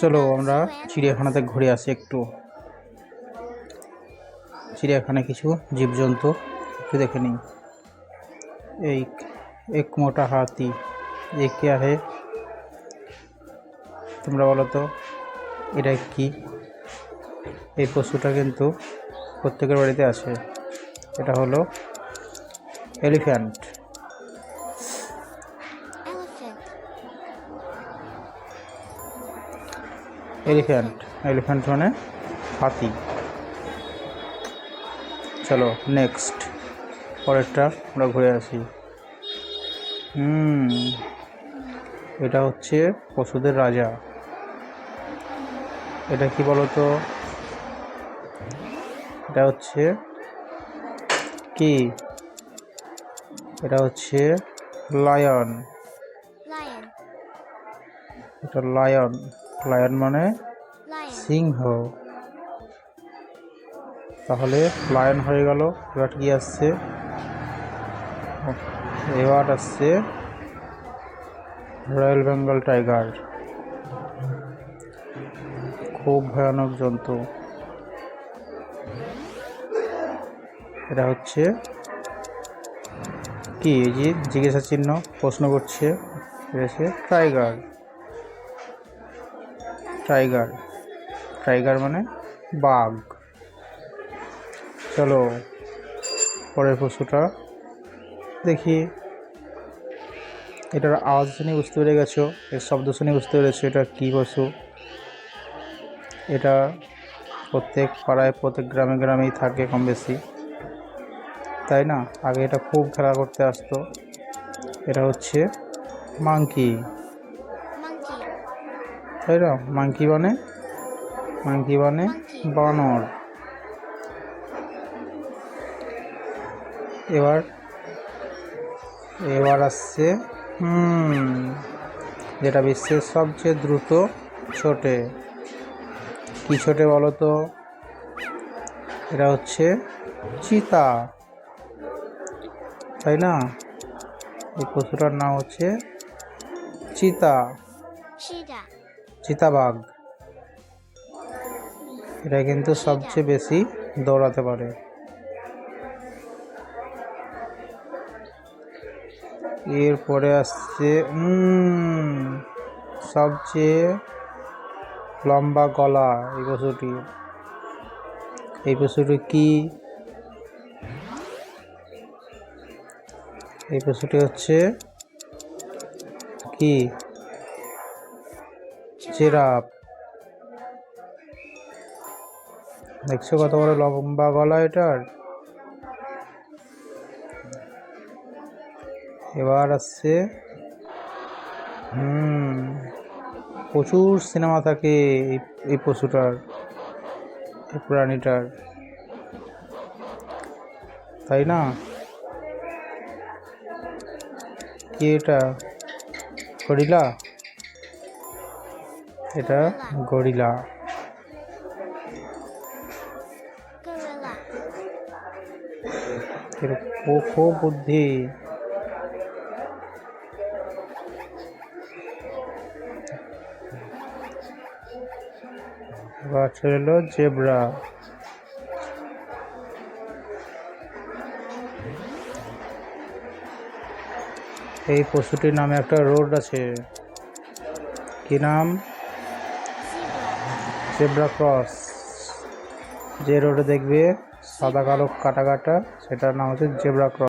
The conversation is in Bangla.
চলো আমরা চিড়িয়াখানাতে ঘুরে আসি একটু। চিড়িয়াখানায় কিছু জীবজন্তু একটু দেখে নিই। এই এক মোটা হাতি, এ क्या है? তোমরা বলো তো এটা কি? এই পশুটা কিন্তু প্রত্যেকের বাড়িতে আছে। এটা হলো এলিফ্যান্ট। এলিফ্যান্ট এলিফ্যান্ট মানে হাতি। চলো নেক্সট, পরেরটা আমরা ঘুরে আসি। এটা হচ্ছে পশুদের রাজা। এটা কি বলতো? এটা হচ্ছে কি? এটা হচ্ছে লায়ন। এটা লায়ন। লায়ন মানে সিংহ। তাহলে লায়ন হয়ে গেল। এবার কি আসছে? এবার আসছে রয়্যাল বেঙ্গল টাইগার। খুব ভয়ানক জন্তু। এটা হচ্ছে কি? এই যে জিজ্ঞাসা চিহ্ন প্রশ্ন করছে, টাইগার। টাইগার টাইগার মানে বাঘ। চলো পরের পশুটা দেখি। এটার আওয়াজ শুনে বুঝতে পেরে গেছো, এর শব্দ শুনে বুঝতে পেরেছো এটা কী পশু। এটা প্রত্যেক পাড়ায় প্রত্যেক গ্রামে গ্রামেই থাকে কম বেশি, তাই না? আগে এটা খুব খেলা করতে আসতো। এটা হচ্ছে মাংকি, তাই না? মাংকি মানে বানর। এবার আসছে যেটা বিশ্বের সবচেয়ে দ্রুত ছোটে। কি ছোটে বলো তো? এটা হচ্ছে চিতা, তাই না? এই পশুটার নাম হচ্ছে চিতাবাঘ। এটা কিন্তু সবচেয়ে বেশি দৌড়াতে পারে। এরপরে আসছে সবচেয়ে লম্বা গলা এই পশুটি। এই পশুটি কি? এই পশুটি হচ্ছে কি? জিরাফ। দেখছো কত বড় লম্বা গলা এটার। এবার আসছে প্রচুর সিনেমা থাকে এই পশুটার, এই প্রাণীটার, তাই না? কি এটা? গরিলা। এটা গরিলা। খুব বুদ্ধি। এবার চলো জেব্রা। এই পশুটির নামে একটা রোড আছে। কি নাম? Zebra cross. যে রোডে দেখবে সাদা কালো কাটা কাটা, সেটার নাম হচ্ছে জেব্রা ক্রস।